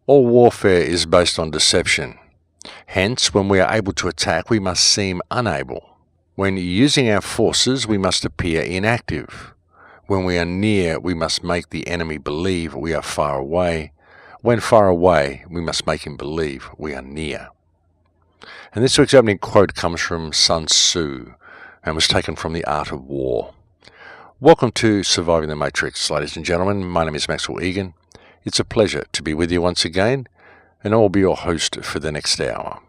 All warfare is based on deception. Hence, when we are able to attack, we must seem unable. When using our forces, we must appear inactive. When we are near, we must make the enemy believe we are far away. When far away, we must make him believe we are near. And this week's opening quote comes from Sun Tzu and was taken from The Art of War. Welcome to Surviving the Matrix, ladies and gentlemen. My name is Maxwell Igan. It's a pleasure to be with you once again, and I will be your host for the next hour.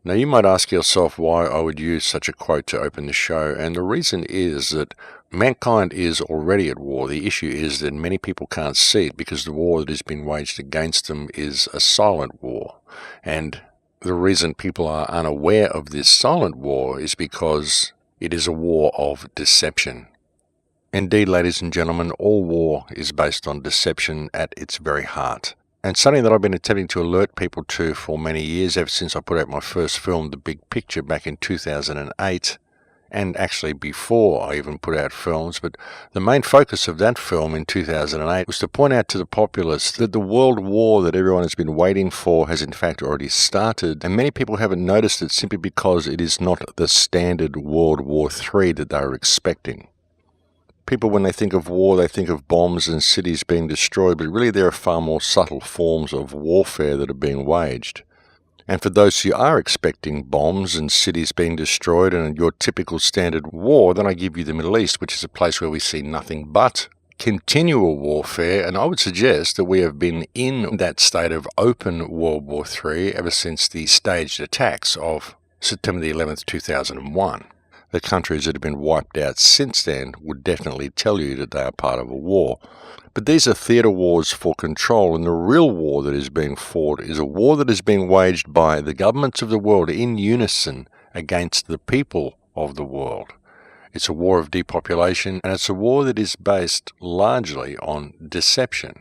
Now, you might ask yourself why I would use such a quote to open the show, and the reason is that mankind is already at war. The issue is that many people can't see it because the war that has been waged against them is a silent war. And the reason people are unaware of this silent war is because it is a war of deception. Indeed, ladies and gentlemen, all war is based on deception at its very heart. And something that I've been attempting to alert people to for many years, ever since I put out my first film, The Big Picture, back in 2008, and actually before I even put out films, but the main focus of that film in 2008 was to point out to the populace that the world war that everyone has been waiting for has in fact already started, and many people haven't noticed it simply because it is not the standard World War III that they were expecting. People, when they think of war, they think of bombs and cities being destroyed, but really there are far more subtle forms of warfare that are being waged. And for those who are expecting bombs and cities being destroyed and your typical standard war, then I give you the Middle East, which is a place where we see nothing but continual warfare, and I would suggest that we have been in that state of open World War III ever since the staged attacks of September the 11th, 2001. The countries that have been wiped out since then would definitely tell you that they are part of a war. But these are theatre wars for control, and the real war that is being fought is a war that is being waged by the governments of the world in unison against the people of the world. It's a war of depopulation, and it's a war that is based largely on deception,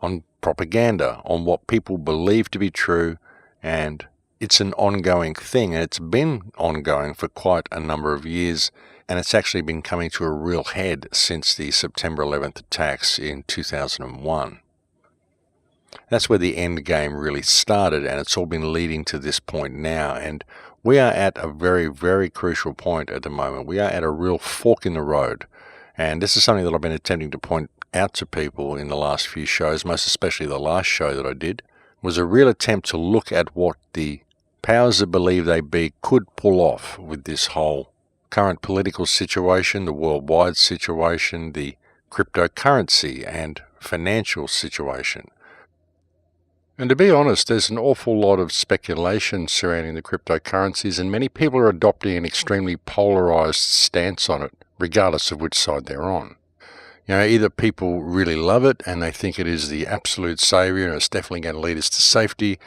on propaganda, on what people believe to be true, and it's an ongoing thing, and it's been ongoing for quite a number of years, and it's actually been coming to a real head since the September 11th attacks in 2001. That's where the end game really started, and it's all been leading to this point now, and we are at a very, very crucial point at the moment. We are at a real fork in the road, and this is something that I've been attempting to point out to people in the last few shows, most especially the last show that I did, was a real attempt to look at what the powers that believe they be could pull off with this whole current political situation, the worldwide situation, the cryptocurrency and financial situation. And to be honest, there's an awful lot of speculation surrounding the cryptocurrencies, and many people are adopting an extremely polarized stance on it, regardless of which side they're on. You know, either people really love it and they think it is the absolute savior and it's definitely going to lead us to safety,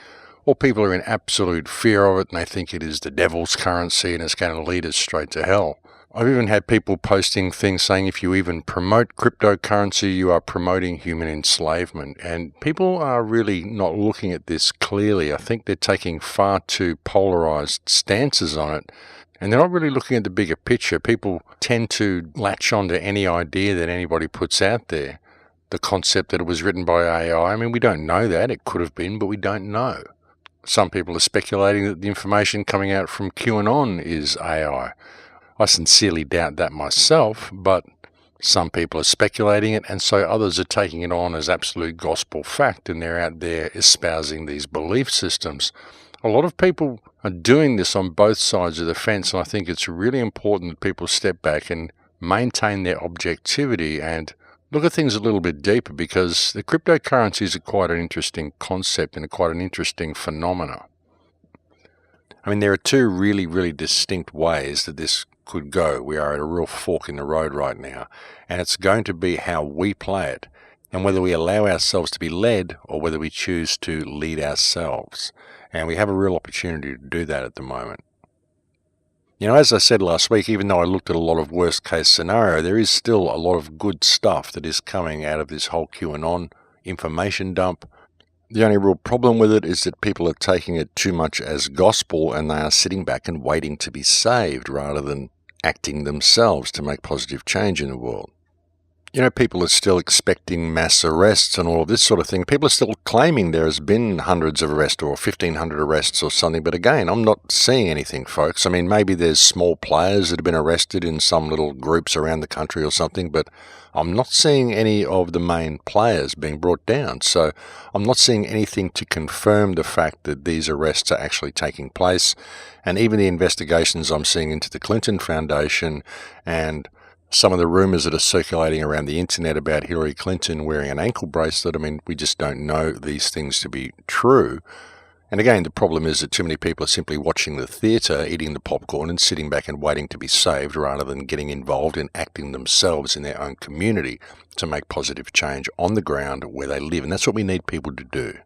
or people are in absolute fear of it and they think it is the devil's currency and it's going to lead us straight to hell. I've even had people posting things saying if you even promote cryptocurrency, you are promoting human enslavement. And people are really not looking at this clearly. I think they're taking far too polarized stances on it, and they're not really looking at the bigger picture. People tend to latch onto any idea that anybody puts out there. The concept that it was written by AI, I mean, we don't know that. It could have been, but we don't know. Some people are speculating that the information coming out from QAnon is AI. I sincerely doubt that myself, but some people are speculating it, and so others are taking it on as absolute gospel fact, and they're out there espousing these belief systems. A lot of people are doing this on both sides of the fence, and I think it's really important that people step back and maintain their objectivity and look at things a little bit deeper, because the cryptocurrencies are quite an interesting concept and quite an interesting phenomena. I mean, there are two really, really distinct ways that this could go. We are at a real fork in the road right now, and it's going to be how we play it, and whether we allow ourselves to be led or whether we choose to lead ourselves. And we have a real opportunity to do that at the moment. You know, as I said last week, even though I looked at a lot of worst case scenario, there is still a lot of good stuff that is coming out of this whole QAnon information dump. The only real problem with it is that people are taking it too much as gospel, and they are sitting back and waiting to be saved rather than acting themselves to make positive change in the world. People are still expecting mass arrests and all of this sort of thing. People are still claiming there has been hundreds of arrests or 1,500 arrests or something. But again, I'm not seeing anything, folks. I mean, maybe there's small players that have been arrested in some little groups around the country or something, but I'm not seeing any of the main players being brought down. So I'm not seeing anything to confirm the fact that these arrests are actually taking place. And even the investigations I'm seeing into the Clinton Foundation and some of the rumors that are circulating around the internet about Hillary Clinton wearing an ankle bracelet, I mean, we just don't know these things to be true. And again, the problem is that too many people are simply watching the theatre, eating the popcorn and sitting back and waiting to be saved rather than getting involved in acting themselves in their own community to make positive change on the ground where they live. And that's what we need people to do.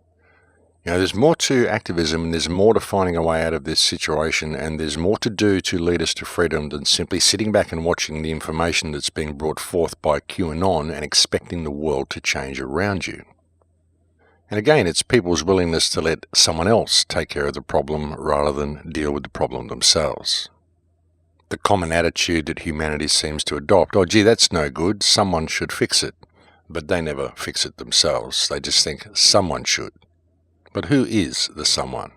There's more to activism and there's more to finding a way out of this situation, and there's more to do to lead us to freedom than simply sitting back and watching the information that's being brought forth by QAnon and expecting the world to change around you. And again, it's people's willingness to let someone else take care of the problem rather than deal with the problem themselves. The common attitude that humanity seems to adopt, oh gee, that's no good, someone should fix it. But they never fix it themselves. They just think someone should. But who is the someone?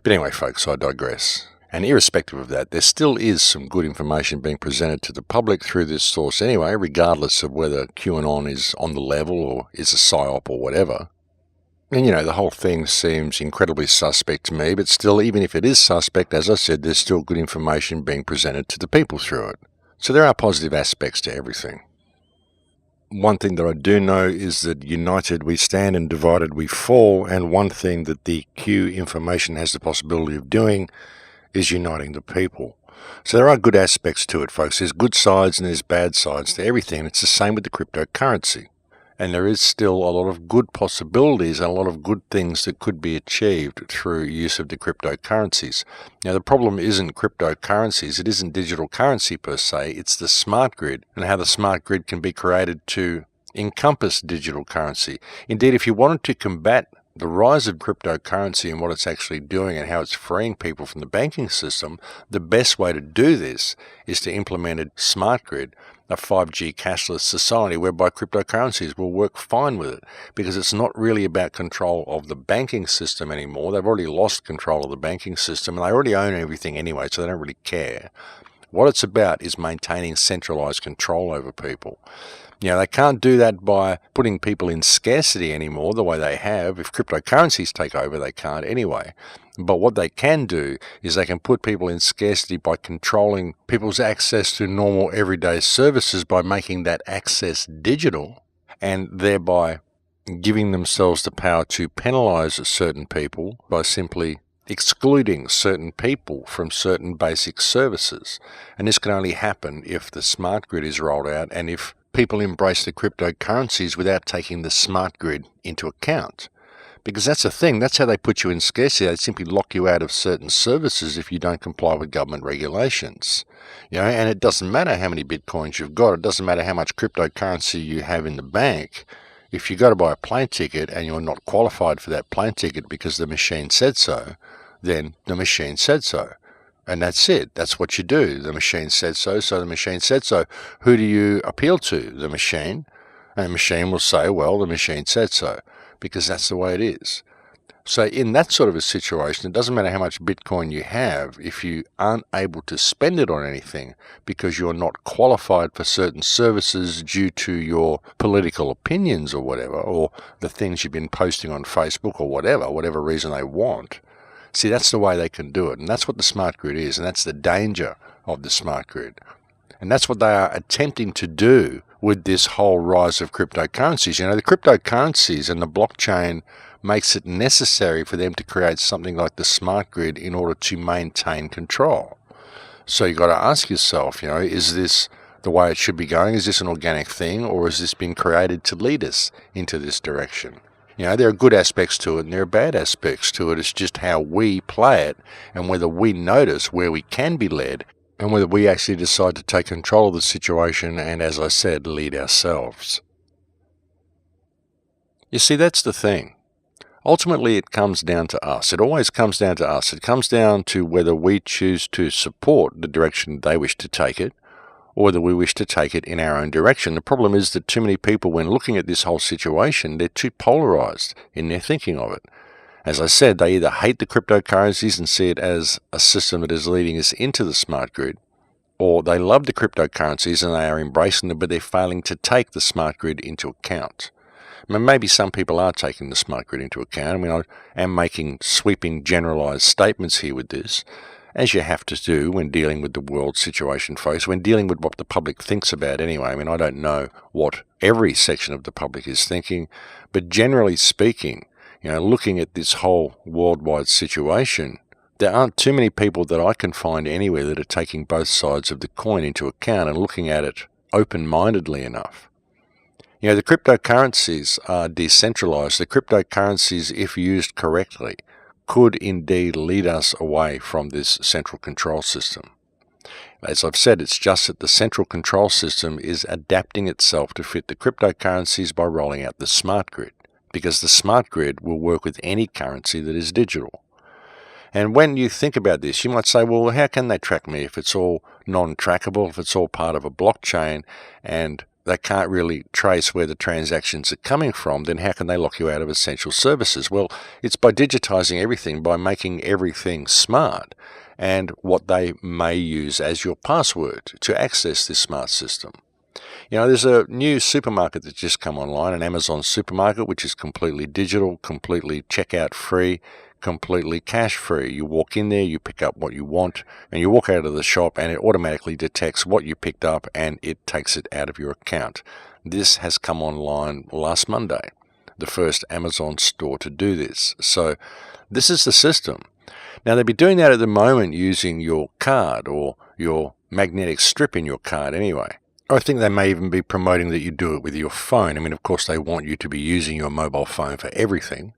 But anyway, folks, I digress. And irrespective of that, there still is some good information being presented to the public through this source anyway, regardless of whether QAnon is on the level or is a psyop or whatever. And the whole thing seems incredibly suspect to me, but still, even if it is suspect, as I said, there's still good information being presented to the people through it. So there are positive aspects to everything. One thing that I do know is that united we stand and divided we fall, and one thing that the Q information has the possibility of doing is uniting the people. So there are good aspects to it, folks. There's good sides and there's bad sides to everything. It's the same with the cryptocurrency. And there is still a lot of good possibilities and a lot of good things that could be achieved through use of the cryptocurrencies. Now, the problem isn't cryptocurrencies. It isn't digital currency per se. It's the smart grid and how the smart grid can be created to encompass digital currency. Indeed, if you wanted to combat the rise of cryptocurrency and what it's actually doing and how it's freeing people from the banking system, the best way to do this is to implement a smart grid, a 5G cashless society whereby cryptocurrencies will work fine with it, because it's not really about control of the banking system anymore. They've already lost control of the banking system and they already own everything anyway, so they don't really care. What it's about is maintaining centralized control over people. They can't do that by putting people in scarcity anymore the way they have. If cryptocurrencies take over, they can't anyway. But what they can do is they can put people in scarcity by controlling people's access to normal everyday services by making that access digital, and thereby giving themselves the power to penalize certain people by simply excluding certain people from certain basic services. And this can only happen if the smart grid is rolled out and if people embrace the cryptocurrencies without taking the smart grid into account. Because that's the thing, that's how they put you in scarcity. They simply lock you out of certain services if you don't comply with government regulations. And it doesn't matter how many bitcoins you've got, it doesn't matter how much cryptocurrency you have in the bank. If you go to buy a plane ticket and you're not qualified for that plane ticket because the machine said so, then the machine said so. And that's it. That's what you do. The machine said so, so the machine said so. Who do you appeal to? The machine. And the machine will say, well, the machine said so, because that's the way it is. So in that sort of a situation, it doesn't matter how much Bitcoin you have, if you aren't able to spend it on anything because you're not qualified for certain services due to your political opinions or whatever, or the things you've been posting on Facebook or whatever reason they want. See, that's the way they can do it, and that's what the smart grid is, and that's the danger of the smart grid. And that's what they are attempting to do with this whole rise of cryptocurrencies. The cryptocurrencies and the blockchain makes it necessary for them to create something like the smart grid in order to maintain control. So you've got to ask yourself, is this the way it should be going? Is this an organic thing, or has this been created to lead us into this direction? There are good aspects to it and there are bad aspects to it. It's just how we play it and whether we notice where we can be led and whether we actually decide to take control of the situation and, as I said, lead ourselves. You see, that's the thing. Ultimately, it comes down to us. It always comes down to us. It comes down to whether we choose to support the direction they wish to take it, or whether we wish to take it in our own direction. The problem is that too many people, when looking at this whole situation, they're too polarized in their thinking of it. As I said, they either hate the cryptocurrencies and see it as a system that is leading us into the smart grid, or they love the cryptocurrencies and they are embracing them, but they're failing to take the smart grid into account. I mean, maybe some people are taking the smart grid into account. I mean, I am making sweeping generalized statements here with this, as you have to do when dealing with the world situation, folks, when dealing with what the public thinks about anyway. I mean, I don't know what every section of the public is thinking, but generally speaking, looking at this whole worldwide situation, there aren't too many people that I can find anywhere that are taking both sides of the coin into account and looking at it open-mindedly enough. The cryptocurrencies are decentralized. The cryptocurrencies, if used correctly, could indeed lead us away from this central control system. As I've said, it's just that the central control system is adapting itself to fit the cryptocurrencies by rolling out the smart grid, because the smart grid will work with any currency that is digital. And when you think about this, you might say, well, how can they track me if it's all non-trackable, if it's all part of a blockchain, and they can't really trace where the transactions are coming from? Then how can they lock you out of essential services? Well, it's by digitizing everything, by making everything smart, and what they may use as your password to access this smart system. There's a new supermarket that's just come online, an Amazon supermarket, which is completely digital, completely checkout free, completely cash free. You walk in there, you pick up what you want, and you walk out of the shop and it automatically detects what you picked up and it takes it out of your account. This has come online last Monday, the first Amazon store to do this. So this is the system. Now, they'd be doing that at the moment using your card or your magnetic strip in your card anyway. I think they may even be promoting that you do it with your phone. I mean, of course, they want you to be using your mobile phone for everything.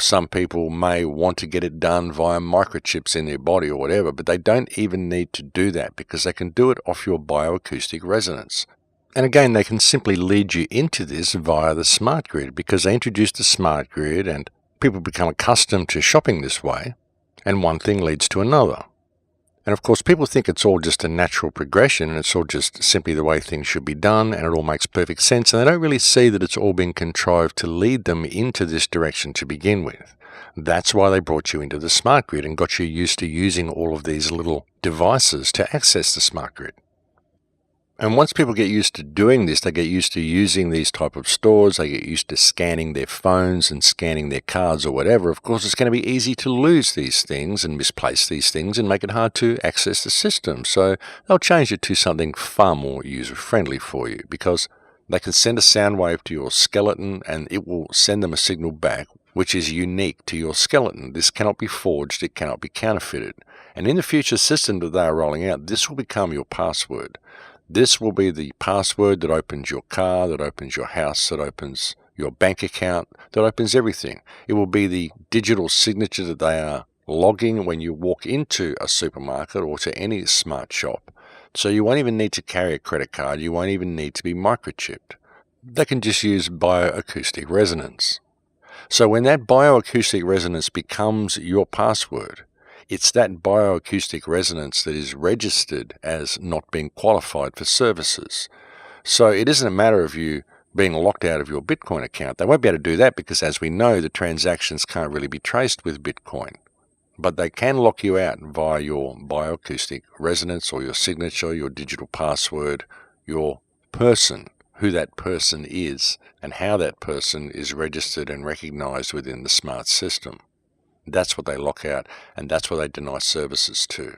Some people may want to get it done via microchips in their body or whatever, but they don't even need to do that because they can do it off your bioacoustic resonance. And again, they can simply lead you into this via the smart grid because they introduced the smart grid and people become accustomed to shopping this way, and one thing leads to another. And of course, people think it's all just a natural progression and it's all just simply the way things should be done and it all makes perfect sense, and they don't really see that it's all been contrived to lead them into this direction to begin with. That's why they brought you into the smart grid and got you used to using all of these little devices to access the smart grid. And once people get used to doing this, they get used to using these type of stores, they get used to scanning their phones and scanning their cards or whatever. Of course, it's going to be easy to lose these things and misplace these things and make it hard to access the system. So they'll change it to something far more user-friendly for you because they can send a sound wave to your skeleton and it will send them a signal back which is unique to your skeleton. This cannot be forged, it cannot be counterfeited. And in the future system that they are rolling out, this will become your password. This will be the password that opens your car, that opens your house, that opens your bank account, that opens everything. It will be the digital signature that they are logging when you walk into a supermarket or to any smart shop. So you won't even need to carry a credit card. You won't even need to be microchipped. They can just use bioacoustic resonance. So when that bioacoustic resonance becomes your password, it's that bioacoustic resonance that is registered as not being qualified for services. So it isn't a matter of you being locked out of your Bitcoin account. They won't be able to do that because, as we know, the transactions can't really be traced with Bitcoin. But they can lock you out via your bioacoustic resonance or your signature, your digital password, your person, who that person is, and how that person is registered and recognized within the smart system. That's what they lock out, and that's what they deny services to.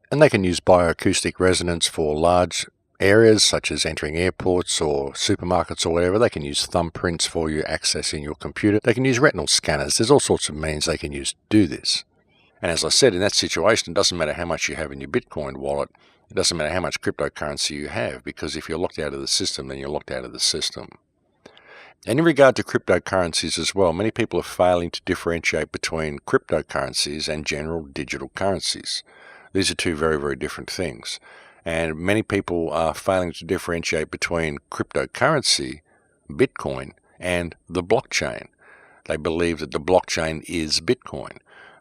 And they can use bioacoustic resonance for large areas, such as entering airports or supermarkets or whatever. They can use thumbprints for you accessing your computer. They can use retinal scanners. There's all sorts of means they can use to do this. And as I said, in that situation, it doesn't matter how much you have in your Bitcoin wallet. It doesn't matter how much cryptocurrency you have, because if you're locked out of the system, then you're locked out of the system. And in regard to cryptocurrencies as well, many people are failing to differentiate between cryptocurrencies and general digital currencies. These are two very, very different things. And many people are failing to differentiate between cryptocurrency, Bitcoin, and the blockchain. They believe that the blockchain is Bitcoin.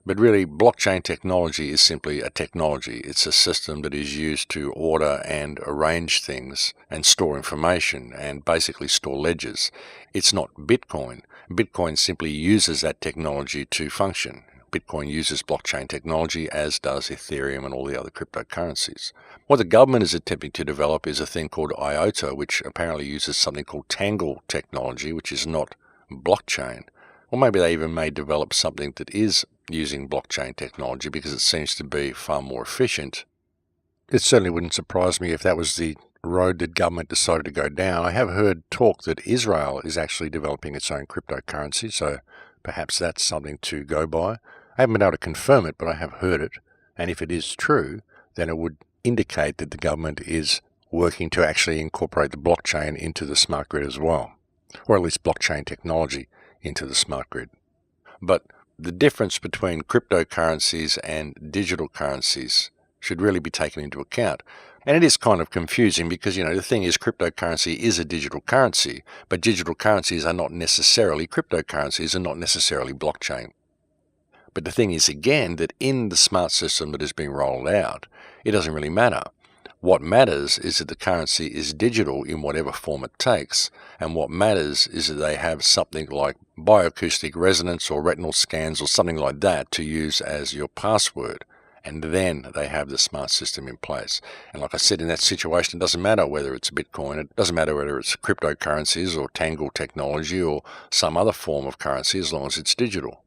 But really, blockchain technology is simply a technology. It's a system that is used to order and arrange things and store information and basically store ledgers. It's not Bitcoin. Bitcoin simply uses that technology to function. Bitcoin uses blockchain technology, as does Ethereum and all the other cryptocurrencies. What the government is attempting to develop is a thing called IOTA, which apparently uses something called Tangle technology, which is not blockchain. Or maybe they even may develop something that is using blockchain technology because it seems to be far more efficient. It certainly wouldn't surprise me if that was the road that government decided to go down. I have heard talk that Israel is actually developing its own cryptocurrency, so perhaps that's something to go by. I haven't been able to confirm it, but I have heard it. And if it is true, then it would indicate that the government is working to actually incorporate the blockchain into the smart grid as well, or at least blockchain technology into the smart grid. But the difference between cryptocurrencies and digital currencies should really be taken into account. And it is kind of confusing because, the thing is cryptocurrency is a digital currency, but digital currencies are not necessarily cryptocurrencies and not necessarily blockchain. But the thing is, again, that in the smart system that is being rolled out, it doesn't really matter. What matters is that the currency is digital in whatever form it takes, and what matters is that they have something like bioacoustic resonance or retinal scans or something like that to use as your password, and then they have the smart system in place. And like I said, in that situation, it doesn't matter whether it's Bitcoin, it doesn't matter whether it's cryptocurrencies or Tangle technology or some other form of currency, as long as it's digital.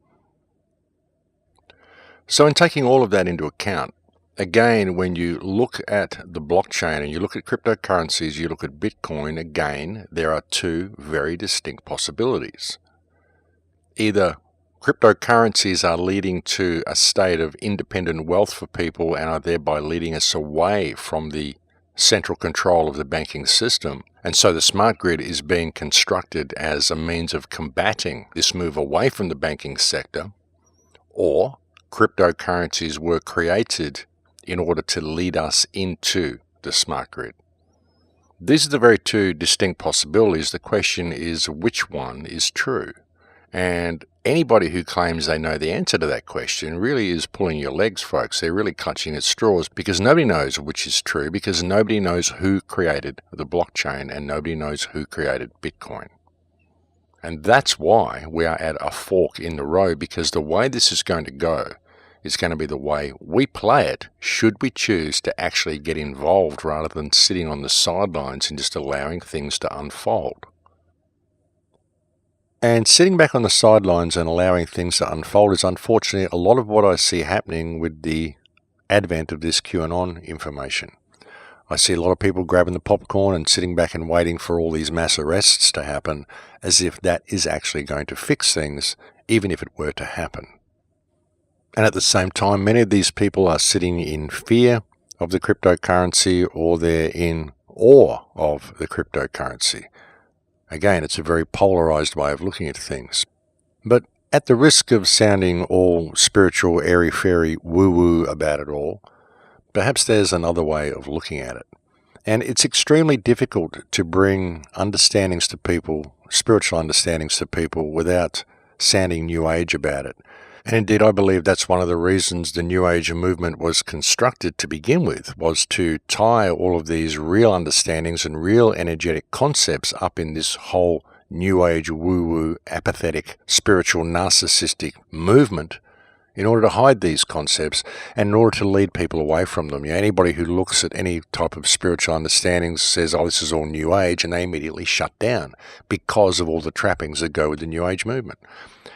So in taking all of that into account, again, when you look at the blockchain and you look at cryptocurrencies, you look at Bitcoin, again, there are two very distinct possibilities. Either cryptocurrencies are leading to a state of independent wealth for people and are thereby leading us away from the central control of the banking system. And so the smart grid is being constructed as a means of combating this move away from the banking sector, or cryptocurrencies were created in order to lead us into the smart grid. These are the very two distinct possibilities. The question is, which one is true? And anybody who claims they know the answer to that question really is pulling your legs, folks. They're really clutching at straws because nobody knows which is true, because nobody knows who created the blockchain and nobody knows who created Bitcoin. And that's why we are at a fork in the road, because the way this is going to go is going to be the way we play it, should we choose to actually get involved rather than sitting on the sidelines and just allowing things to unfold. And sitting back on the sidelines and allowing things to unfold is unfortunately a lot of what I see happening with the advent of this QAnon information. I see a lot of people grabbing the popcorn and sitting back and waiting for all these mass arrests to happen, as if that is actually going to fix things, even if it were to happen. And at the same time, many of these people are sitting in fear of the cryptocurrency, or they're in awe of the cryptocurrency. Again, it's a very polarized way of looking at things. But at the risk of sounding all spiritual, airy-fairy, woo-woo about it all, perhaps there's another way of looking at it. And it's extremely difficult to bring understandings to people, spiritual understandings to people, without sounding New Age about it. And indeed, I believe that's one of the reasons the New Age movement was constructed to begin with, was to tie all of these real understandings and real energetic concepts up in this whole New Age woo-woo, apathetic, spiritual, narcissistic movement, in order to hide these concepts and in order to lead people away from them. Anybody who looks at any type of spiritual understandings says, oh, this is all New Age, and they immediately shut down because of all the trappings that go with the New Age movement.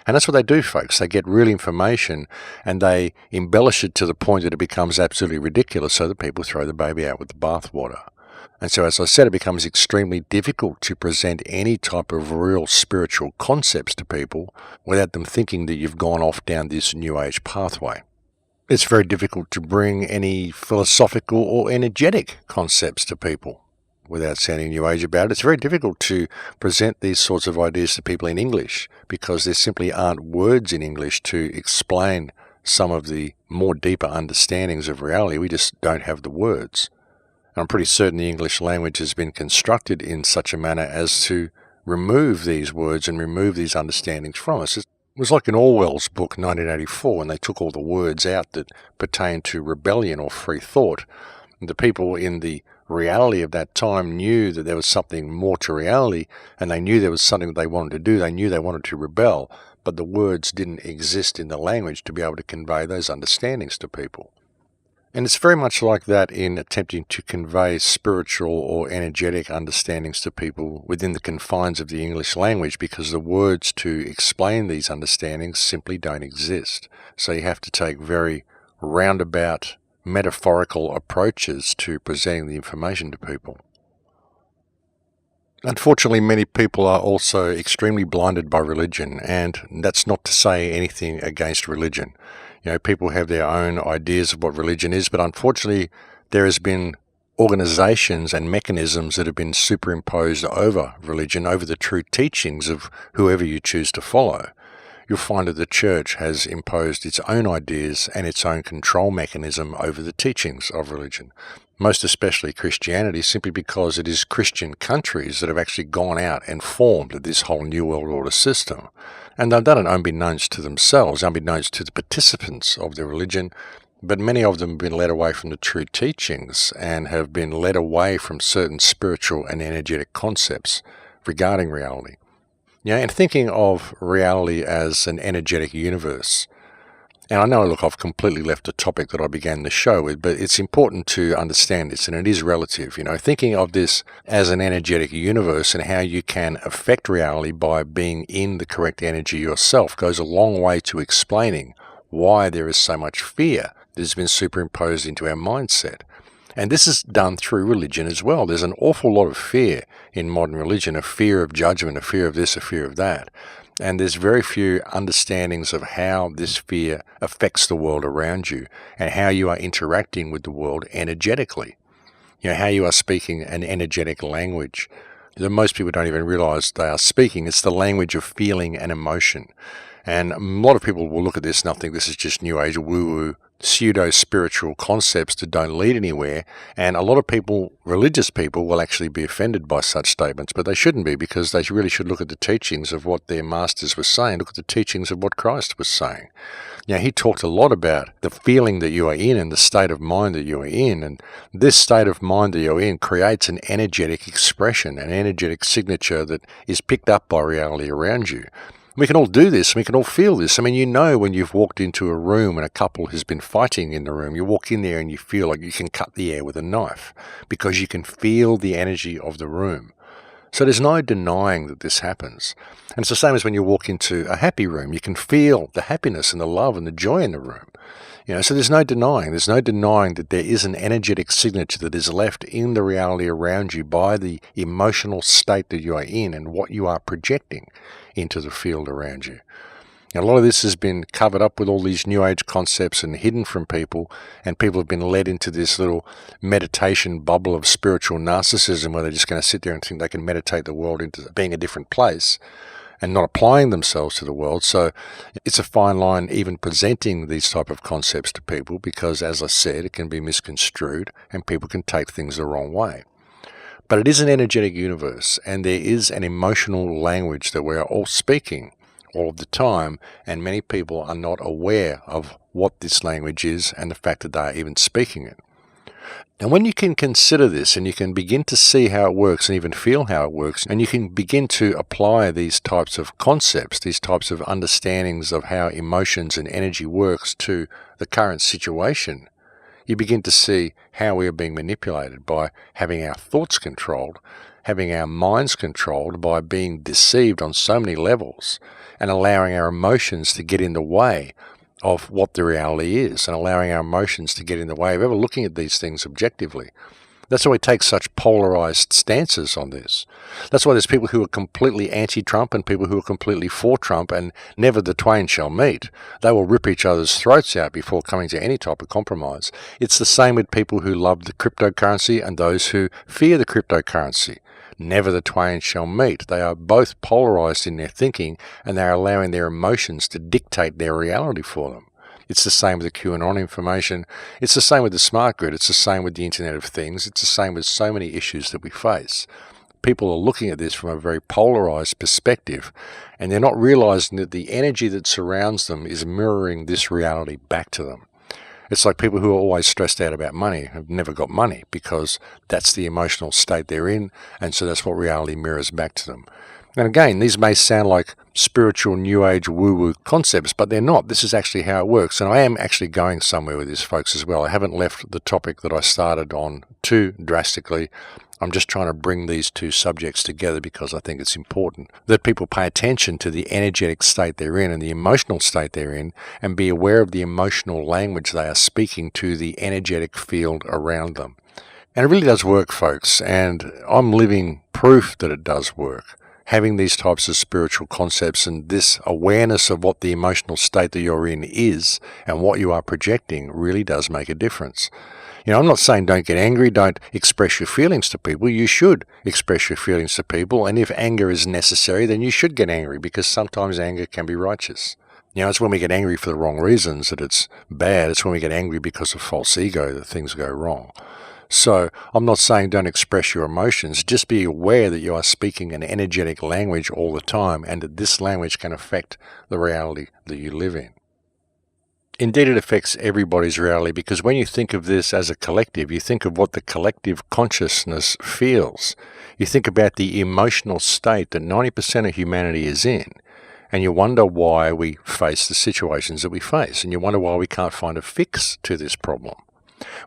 And that's what they do, folks. They get real information and they embellish it to the point that it becomes absolutely ridiculous, so that people throw the baby out with the bathwater. And so, as I said, it becomes extremely difficult to present any type of real spiritual concepts to people without them thinking that you've gone off down this New Age pathway. It's very difficult to bring any philosophical or energetic concepts to people without sounding New Age about it. It's very difficult to present these sorts of ideas to people in English, because there simply aren't words in English to explain some of the more deeper understandings of reality. We just don't have the words. I'm pretty certain the English language has been constructed in such a manner as to remove these words and remove these understandings from us. It was like in Orwell's book 1984 when they took all the words out that pertained to rebellion or free thought. The people in the reality of that time knew that there was something more to reality, and they knew there was something that they wanted to do. They knew they wanted to rebel, but the words didn't exist in the language to be able to convey those understandings to people. And it's very much like that in attempting to convey spiritual or energetic understandings to people within the confines of the English language, because the words to explain these understandings simply don't exist. So you have to take very roundabout, metaphorical approaches to presenting the information to people. Unfortunately, many people are also extremely blinded by religion, and that's not to say anything against religion. People have their own ideas of what religion is, but unfortunately, there has been organizations and mechanisms that have been superimposed over religion, over the true teachings of whoever you choose to follow. You'll find that the church has imposed its own ideas and its own control mechanism over the teachings of religion, most especially Christianity, simply because it is Christian countries that have actually gone out and formed this whole New World Order system. And they've done it unbeknownst to themselves, unbeknownst to the participants of the religion, but many of them have been led away from the true teachings and have been led away from certain spiritual and energetic concepts regarding reality. And thinking of reality as an energetic universe. And I know, look, I've completely left the topic that I began the show with, but it's important to understand this, and it is relative. Thinking of this as an energetic universe and how you can affect reality by being in the correct energy yourself goes a long way to explaining why there is so much fear that has been superimposed into our mindset. And this is done through religion as well. There's an awful lot of fear in modern religion, a fear of judgment, a fear of this, a fear of that. And there's very few understandings of how this fear affects the world around you and how you are interacting with the world energetically. How you are speaking an energetic language that most people don't even realize they are speaking. It's the language of feeling and emotion. And a lot of people will look at this and they'll think this is just New Age woo-woo, pseudo-spiritual concepts that don't lead anywhere. And a lot of people, religious people, will actually be offended by such statements, but they shouldn't be, because they really should look at the teachings of what their masters were saying, look at the teachings of what Christ was saying. He talked a lot about the feeling that you are in and the state of mind that you are in, and this state of mind that you're in creates an energetic expression, an energetic signature that is picked up by reality around you. We can all do this, we can all feel this. When you've walked into a room and a couple has been fighting in the room, you walk in there and you feel like you can cut the air with a knife because you can feel the energy of the room. So there's no denying that this happens. And it's the same as when you walk into a happy room. You can feel the happiness and the love and the joy in the room. So there's no denying. There's no denying that there is an energetic signature that is left in the reality around you by the emotional state that you are in and what you are projecting into the field around you. A lot of this has been covered up with all these New Age concepts and hidden from people, and people have been led into this little meditation bubble of spiritual narcissism where they're just going to sit there and think they can meditate the world into being a different place and not applying themselves to the world. So it's a fine line even presenting these type of concepts to people because, as I said, it can be misconstrued and people can take things the wrong way. But it is an energetic universe, and there is an emotional language that we are all speaking all of the time, and many people are not aware of what this language is and the fact that they are even speaking it. And when you can consider this and you can begin to see how it works and even feel how it works, and you can begin to apply these types of concepts, these types of understandings of how emotions and energy works to the current situation, you begin to see how we are being manipulated by having our thoughts controlled, having our minds controlled, by being deceived on so many levels, and allowing our emotions to get in the way of what the reality is, and allowing our emotions to get in the way of ever looking at these things objectively. That's why we take such polarized stances on this. That's why there's people who are completely anti-Trump and people who are completely for Trump, and never the twain shall meet. They will rip each other's throats out before coming to any type of compromise. It's the same with people who love the cryptocurrency and those who fear the cryptocurrency. Never the twain shall meet. They are both polarized in their thinking, and they are allowing their emotions to dictate their reality for them. It's the same with the QAnon information. It's the same with the smart grid. It's the same with the Internet of Things. It's the same with so many issues that we face. people are looking at this from a very polarized perspective, and they're not realizing that the energy that surrounds them is mirroring this reality back to them. It's like people who are always stressed out about money have never got money, because that's the emotional state they're in, and so that's what reality mirrors back to them. And again, these may sound like spiritual new age woo-woo concepts, but they're not. This is actually how it works. And I am actually going somewhere with this, folks, as well. I haven't left the topic that I started on too drastically. I'm just trying to bring these two subjects together because I think it's important that people pay attention to the energetic state they're in and the emotional state they're in, and be aware of the emotional language they are speaking to the energetic field around them. And it really does work, folks, and I'm living proof that it does work. Having these types of spiritual concepts and this awareness of what the emotional state that you're in is and what you are projecting really does make a difference. I'm not saying don't get angry, don't express your feelings to people. You should express your feelings to people, and if anger is necessary, then you should get angry, because sometimes anger can be righteous. It's when we get angry for the wrong reasons that it's bad. It's when we get angry because of false ego that things go wrong. So I'm not saying don't express your emotions. Just be aware that you are speaking an energetic language all the time, and that this language can affect the reality that you live in. Indeed, it affects everybody's reality, because when you think of this as a collective, you think of what the collective consciousness feels. You think about the emotional state that 90% of humanity is in, and you wonder why we face the situations that we face, and you wonder why we can't find a fix to this problem,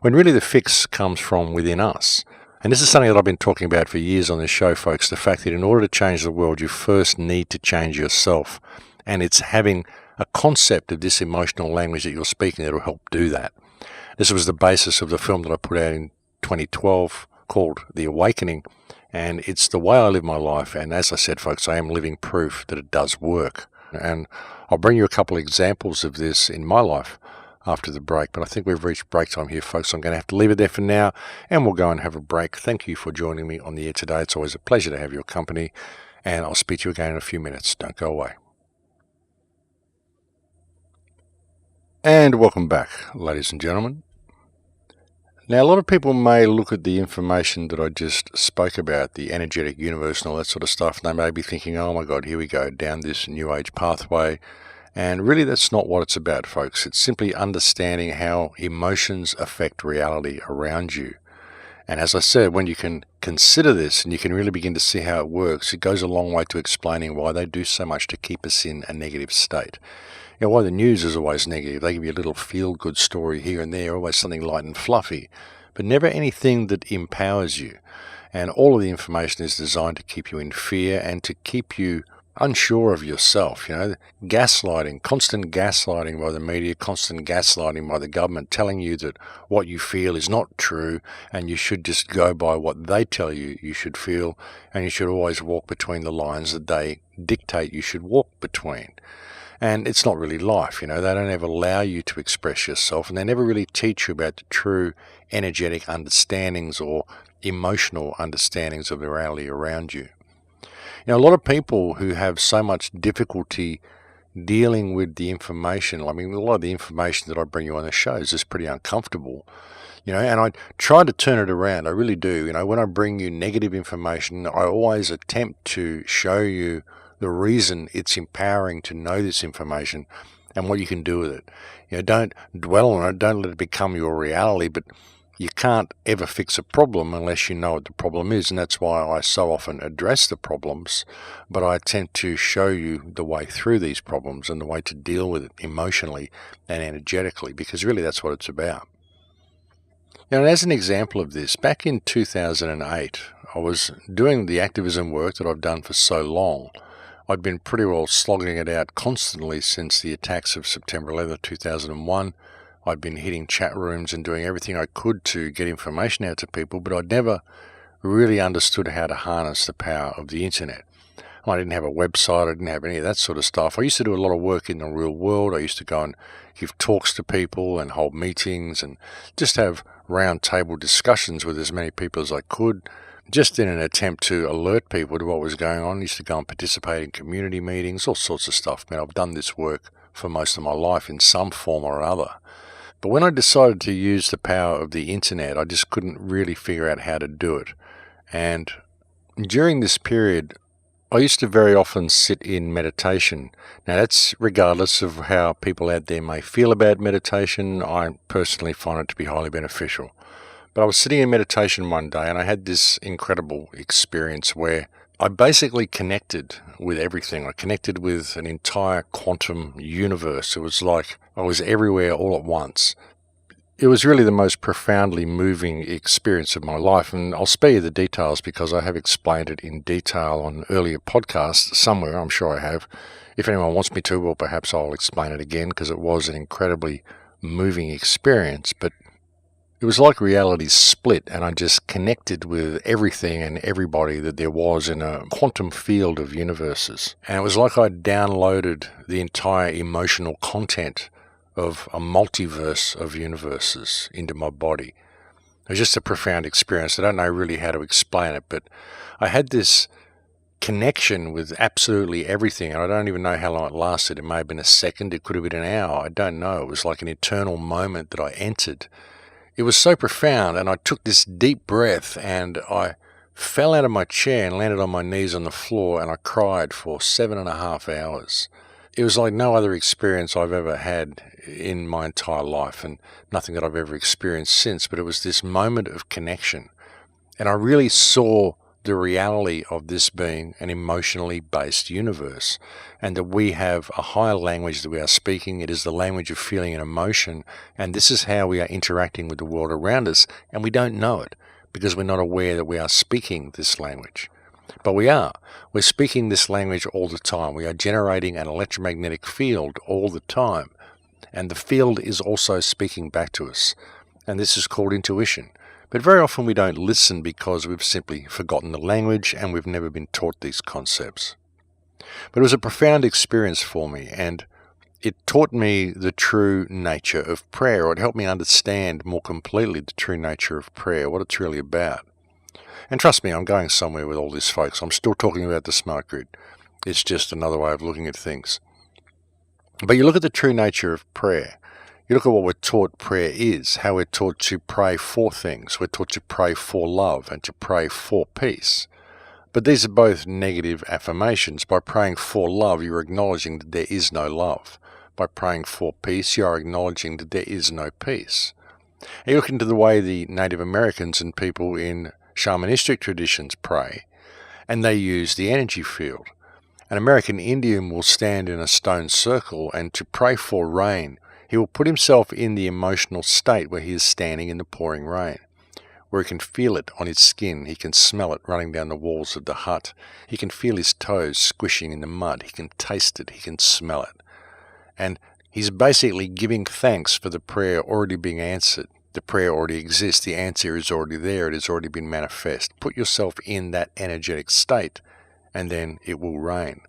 when really the fix comes from within us. And this is something that I've been talking about for years on this show, folks, the fact that in order to change the world, you first need to change yourself. And it's having a concept of this emotional language that you're speaking that will help do that. This was the basis of the film that I put out in 2012 called The Awakening, and it's the way I live my life. And as I said, folks, I am living proof that it does work. And I'll bring you a couple of examples of this in my life after the break, but I think we've reached break time here, folks. I'm going to have to leave it there for now, and we'll go and have a break. Thank you for joining me on the air today. It's always a pleasure to have your company, and I'll speak to you again in a few minutes. Don't go away. And welcome back, ladies and gentlemen. Now, a lot of people may look at the information that I just spoke about, the energetic universe and all that sort of stuff, and they may be thinking, oh my God, here we go, down this new age pathway. And really, that's not what it's about, folks. It's simply understanding how emotions affect reality around you. And as I said, when you can consider this and you can really begin to see how it works, it goes a long way to explaining why they do so much to keep us in a negative state. Why the news is always negative. They give you a little feel-good story here and there, always something light and fluffy, but never anything that empowers you. And all of the information is designed to keep you in fear and to keep you unsure of yourself. Gaslighting, constant gaslighting by the media, constant gaslighting by the government, telling you that what you feel is not true and you should just go by what they tell you you should feel, and you should always walk between the lines that they dictate you should walk between. And it's not really life. They don't ever allow you to express yourself, and they never really teach you about the true energetic understandings or emotional understandings of the reality around you. A lot of people who have so much difficulty dealing with the information, a lot of the information that I bring you on the show is just pretty uncomfortable, and I try to turn it around. I really do. When I bring you negative information, I always attempt to show you the reason it's empowering to know this information and what you can do with it. Don't dwell on it, don't let it become your reality, but you can't ever fix a problem unless you know what the problem is, and that's why I so often address the problems, but I attempt to show you the way through these problems and the way to deal with it emotionally and energetically, because really that's what it's about. And as an example of this, back in 2008, I was doing the activism work that I've done for so long. I'd been pretty well slogging it out constantly since the attacks of September 11, 2001. I'd been hitting chat rooms and doing everything I could to get information out to people, but I'd never really understood how to harness the power of the internet. I didn't have a website, I didn't have any of that sort of stuff. I used to do a lot of work in the real world. I used to go and give talks to people and hold meetings and just have round table discussions with as many people as I could, just in an attempt to alert people to what was going on. I used to go and participate in community meetings, all sorts of stuff. I've done this work for most of my life in some form or other. But when I decided to use the power of the internet, I just couldn't really figure out how to do it. And During this period, I used to very often sit in meditation. Now, that's regardless of how people out there may feel about meditation. I personally find it to be highly beneficial. But I was sitting in meditation one day and I had this incredible experience where I basically connected with everything. I connected with an entire quantum universe. It was like I was everywhere all at once. It was really the most profoundly moving experience of my life, and I'll spare you the details because I have explained it in detail on earlier podcasts somewhere. I'm sure I have. If anyone wants me to, well, perhaps I'll explain it again because it was an incredibly moving experience. But it was like reality split, and I just connected with everything and everybody that there was in a quantum field of universes. And it was like I downloaded the entire emotional content of a multiverse of universes into my body. It was just a profound experience. I don't know really how to explain it, but I had this connection with absolutely everything, and I don't even know how long it lasted. It may have been a second, it could have been an hour, I don't know. It was like an eternal moment that I entered. It was so profound, and I took this deep breath, and I fell out of my chair and landed on my knees on the floor, and I cried for 7.5 hours. It was like no other experience I've ever had in my entire life, and nothing that I've ever experienced since, but it was this moment of connection. And I really saw the reality of this being an emotionally based universe, and that we have a higher language that we are speaking. It is the language of feeling and emotion, and this is how we are interacting with the world around us, and we don't know it because we're not aware that we are speaking this language. But we are. We're speaking this language all the time. We are generating an electromagnetic field all the time. And the field is also speaking back to us. And this is called intuition. But very often we don't listen because we've simply forgotten the language and we've never been taught these concepts. But it was a profound experience for me, and it taught me the true nature of prayer, or it helped me understand more completely the true nature of prayer, what it's really about. And trust me, I'm going somewhere with all this, folks. I'm still talking about the smart grid. It's just another way of looking at things. But you look at the true nature of prayer. You look at what we're taught prayer is, how we're taught to pray for things. We're taught to pray for love and to pray for peace. But these are both negative affirmations. By praying for love, you're acknowledging that there is no love. By praying for peace, you are acknowledging that there is no peace. And you look into the way the Native Americans and people in shamanistic traditions pray, and they use the energy field. An American Indian will stand in a stone circle, and to pray for rain, he will put himself in the emotional state where he is standing in the pouring rain, where he can feel it on his skin, he can smell it running down the walls of the hut, he can feel his toes squishing in the mud, he can taste it, he can smell it. And he's basically giving thanks for the prayer already being answered. The prayer already exists, the answer is already there, it has already been manifest. Put yourself in that energetic state, and then it will rain.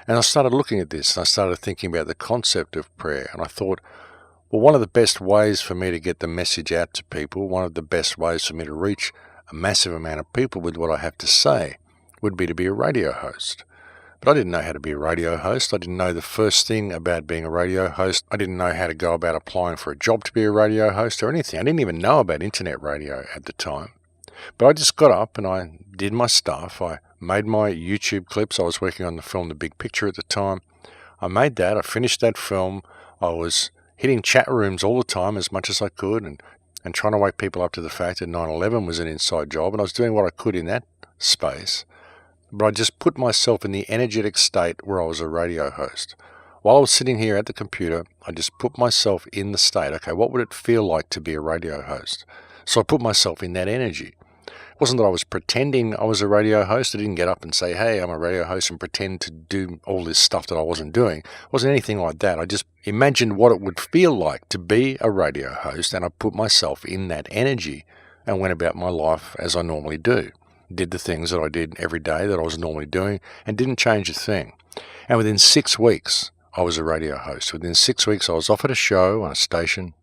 And I started looking at this, and I started thinking about the concept of prayer, and I thought, well, one of the best ways for me to get the message out to people, one of the best ways for me to reach a massive amount of people with what I have to say, would be to be a radio host. But I didn't know how to be a radio host. I didn't know the first thing about being a radio host. I didn't know how to go about applying for a job to be a radio host or anything. I didn't even know about internet radio at the time. But I just got up and I did my stuff. I made my YouTube clips. I was working on the film The Big Picture at the time. I made that. I finished that film. I was hitting chat rooms all the time as much as I could and trying to wake people up to the fact that 9/11 was an inside job. And I was doing what I could in that space. But I just put myself in the energetic state where I was a radio host. While I was sitting here at the computer, I just put myself in the state. Okay, what would it feel like to be a radio host? So I put myself in that energy. It wasn't that I was pretending I was a radio host. I didn't get up and say, hey, I'm a radio host, and pretend to do all this stuff that I wasn't doing. It wasn't anything like that. I just imagined what it would feel like to be a radio host, and I put myself in that energy and went about my life as I normally do. Did the things that I did every day that I was normally doing, and didn't change a thing. And within 6 weeks, I was a radio host. Within 6 weeks, I was offered a show on a station.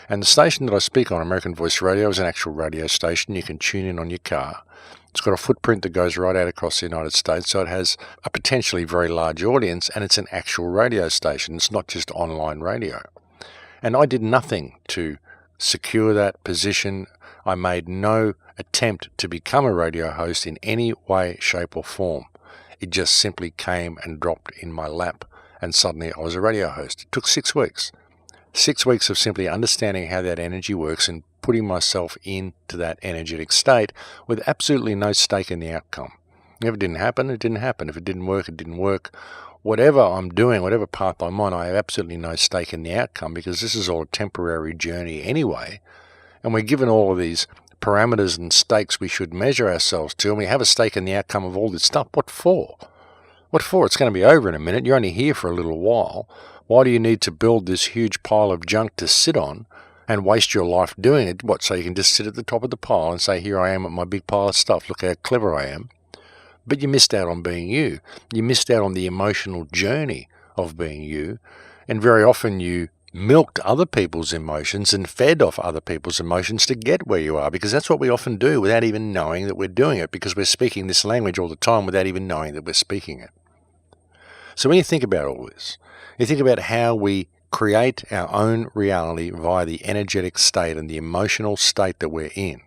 And the station that I speak on, American Voice Radio, is an actual radio station. You can tune in on your car. It's got a footprint that goes right out across the United States, so it has a potentially very large audience, and it's an actual radio station. It's not just online radio. And I did nothing to secure that position. I made no attempt to become a radio host in any way, shape or form. It just simply came and dropped in my lap, and suddenly I was a radio host. It took 6 weeks. 6 weeks of simply understanding how that energy works and putting myself into that energetic state with absolutely no stake in the outcome. If it didn't happen, it didn't happen. If it didn't work, it didn't work. Whatever I'm doing, whatever path I'm on, I have absolutely no stake in the outcome, because this is all a temporary journey anyway. And we're given all of these parameters and stakes we should measure ourselves to, and we have a stake in the outcome of all this stuff. What for? What for? It's going to be over in a minute. You're only here for a little while. Why do you need to build this huge pile of junk to sit on and waste your life doing it? What, so you can just sit at the top of the pile and say, here I am at my big pile of stuff. Look how clever I am. But you missed out on being you. You missed out on the emotional journey of being you. And very often you milked other people's emotions and fed off other people's emotions to get where you are, because that's what we often do without even knowing that we're doing it, because we're speaking this language all the time without even knowing that we're speaking it. So when you think about all this, you think about how we create our own reality via the energetic state and the emotional state that we're in.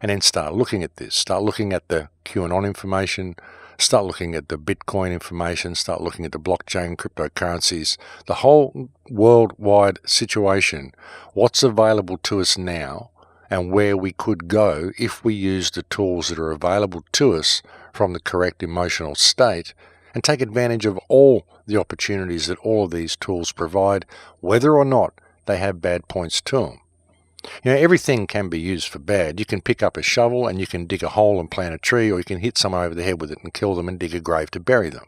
And then start looking at this. Start looking at the QAnon information. Start looking at the Bitcoin information. Start looking at the blockchain, cryptocurrencies, the whole worldwide situation. What's available to us now and where we could go if we use the tools that are available to us from the correct emotional state, and take advantage of all the opportunities that all of these tools provide, whether or not they have bad points to them. You know, everything can be used for bad. You can pick up a shovel and you can dig a hole and plant a tree, or you can hit someone over the head with it and kill them and dig a grave to bury them.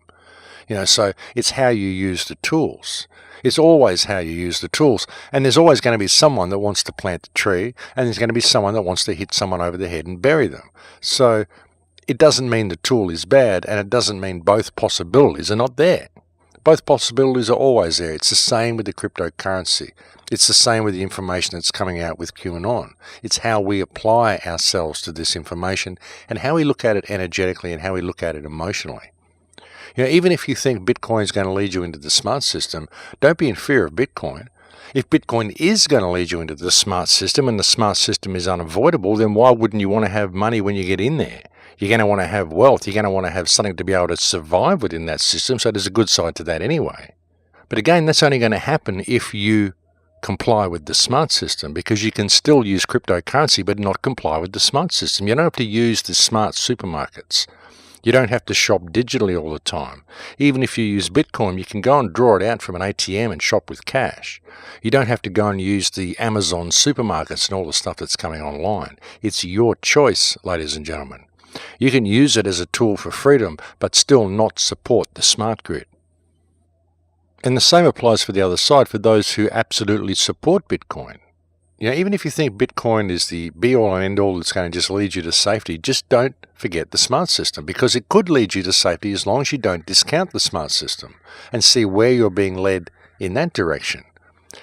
You know, so it's how you use the tools. It's always how you use the tools. And there's always going to be someone that wants to plant the tree, and there's going to be someone that wants to hit someone over the head and bury them. So it doesn't mean the tool is bad, and it doesn't mean both possibilities are not there. Both possibilities are always there. It's the same with the cryptocurrency. It's the same with the information that's coming out with QAnon. It's how we apply ourselves to this information and how we look at it energetically and how we look at it emotionally. You know, even if you think Bitcoin is going to lead you into the smart system, don't be in fear of Bitcoin. If Bitcoin is going to lead you into the smart system and the smart system is unavoidable, then why wouldn't you want to have money when you get in there? You're going to want to have wealth. You're going to want to have something to be able to survive within that system. So there's a good side to that anyway. But again, that's only going to happen if you comply with the smart system, because you can still use cryptocurrency but not comply with the smart system. You don't have to use the smart supermarkets. You don't have to shop digitally all the time. Even if you use Bitcoin, you can go and draw it out from an ATM and shop with cash. You don't have to go and use the Amazon supermarkets and all the stuff that's coming online. It's your choice, ladies and gentlemen. You can use it as a tool for freedom, but still not support the smart grid. And the same applies for the other side, for those who absolutely support Bitcoin. You know, even if you think Bitcoin is the be-all and end-all that's going to just lead you to safety, just don't forget the smart system, because it could lead you to safety as long as you don't discount the smart system and see where you're being led in that direction.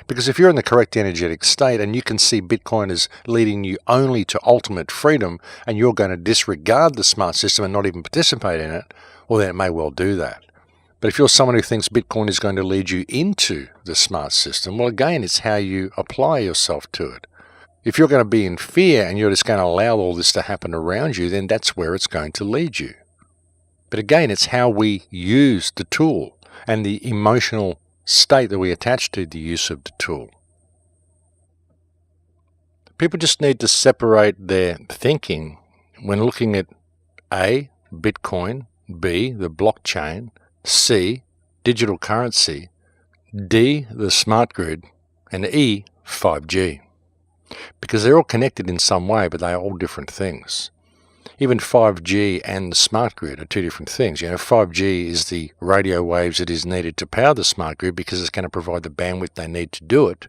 Because if you're in the correct energetic state and you can see Bitcoin as leading you only to ultimate freedom, and you're going to disregard the smart system and not even participate in it, well, then it may well do that. But if you're someone who thinks Bitcoin is going to lead you into the smart system, well, again, it's how you apply yourself to it. If you're going to be in fear and you're just going to allow all this to happen around you, then that's where it's going to lead you. But again, it's how we use the tool and the emotional state that we attach to the use of the tool. People just need to separate their thinking when looking at A, Bitcoin, B, the blockchain, C, digital currency, D, the smart grid, and E, 5G. Because they're all connected in some way, but they are all different things. Even 5G and the smart grid are two different things. You know, 5G is the radio waves that is needed to power the smart grid because it's going to provide the bandwidth they need to do it.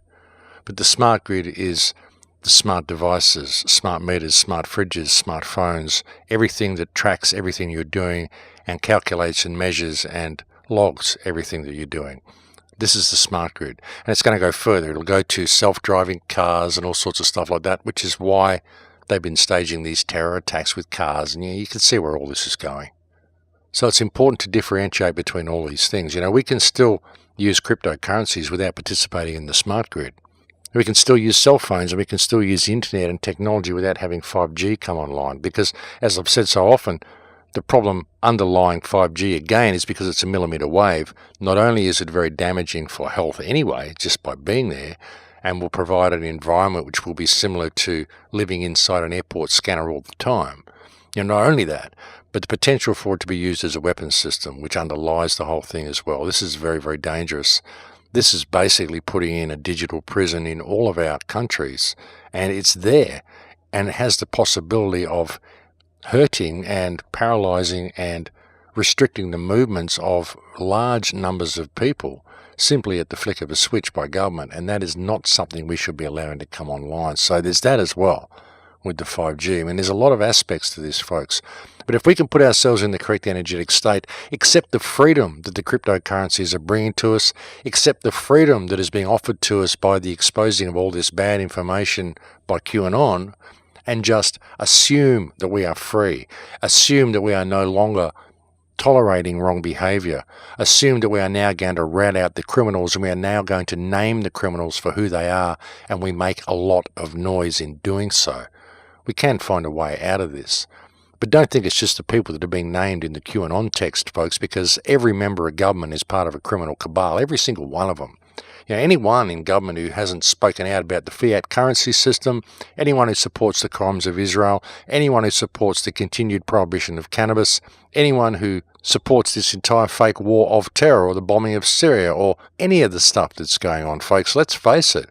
But the smart grid is the smart devices, smart meters, smart fridges, smart phones, everything that tracks everything you're doing and calculates and measures and logs everything that you're doing. This is the smart grid. And it's going to go further. It'll go to self-driving cars and all sorts of stuff like that, which is why they've been staging these terror attacks with cars, and you can see where all this is going. So it's important to differentiate between all these things. You know, we can still use cryptocurrencies without participating in the smart grid. We can still use cell phones and we can still use the internet and technology without having 5G come online. Because, as I've said so often, the problem underlying 5G, again, is because it's a millimetre wave. Not only is it very damaging for health anyway, just by being there, and will provide an environment which will be similar to living inside an airport scanner all the time. Not only that, but the potential for it to be used as a weapons system, which underlies the whole thing as well. This is very, very dangerous. This is basically putting in a digital prison in all of our countries, and it's there, and it has the possibility of hurting and paralysing and restricting the movements of large numbers of people simply at the flick of a switch by government, and that is not something we should be allowing to come online. So there's that as well with the 5G. I mean, there's a lot of aspects to this, folks. But if we can put ourselves in the correct energetic state, accept the freedom that the cryptocurrencies are bringing to us, accept the freedom that is being offered to us by the exposing of all this bad information by QAnon, and just assume that we are free, assume that we are no longer tolerating wrong behaviour, assume that we are now going to rat out the criminals and we are now going to name the criminals for who they are, and we make a lot of noise in doing so. We can find a way out of this. But don't think it's just the people that are being named in the QAnon text, folks, because every member of government is part of a criminal cabal, every single one of them. Anyone in government who hasn't spoken out about the fiat currency system, anyone who supports the crimes of Israel, anyone who supports the continued prohibition of cannabis, anyone who supports this entire fake war of terror or the bombing of Syria or any of the stuff that's going on, folks, let's face it,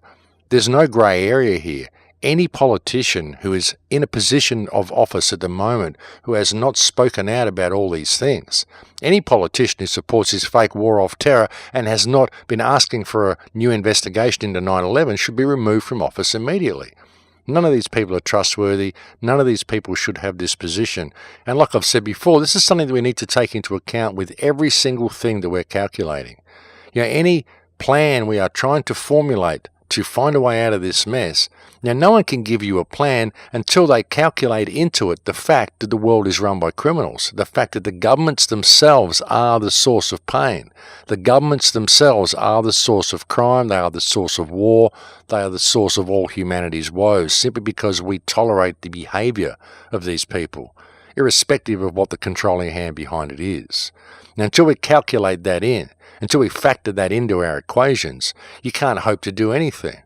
there's no grey area here. Any politician who is in a position of office at the moment who has not spoken out about all these things, any politician who supports this fake war of terror and has not been asking for a new investigation into 9/11 should be removed from office immediately. None of these people are trustworthy. None of these people should have this position. And like I've said before, this is something that we need to take into account with every single thing that we're calculating. Any plan we are trying to formulate to find a way out of this mess. Now, no one can give you a plan until they calculate into it the fact that the world is run by criminals, the fact that the governments themselves are the source of pain. The governments themselves are the source of crime, they are the source of war, they are the source of all humanity's woes, simply because we tolerate the behaviour of these people, irrespective of what the controlling hand behind it is. Now, until we calculate that in, until we factor that into our equations, you can't hope to do anything.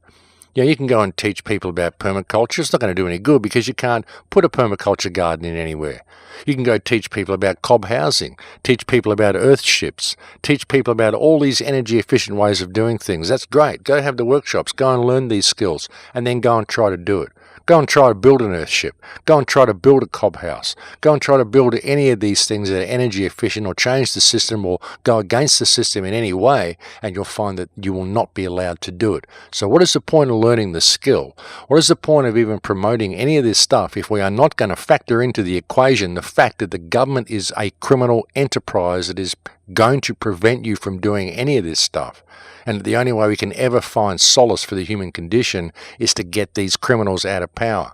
You can go and teach people about permaculture. It's not going to do any good because you can't put a permaculture garden in anywhere. You can go teach people about cob housing, teach people about earthships, teach people about all these energy-efficient ways of doing things. That's great. Go have the workshops. Go and learn these skills and then go and try to do it. Go and try to build an earthship. Go and try to build a cob house. Go and try to build any of these things that are energy efficient or change the system or go against the system in any way, and you'll find that you will not be allowed to do it. So what is the point of learning the skill? What is the point of even promoting any of this stuff if we are not going to factor into the equation the fact that the government is a criminal enterprise that is going to prevent you from doing any of this stuff? And the only way we can ever find solace for the human condition is to get these criminals out of power.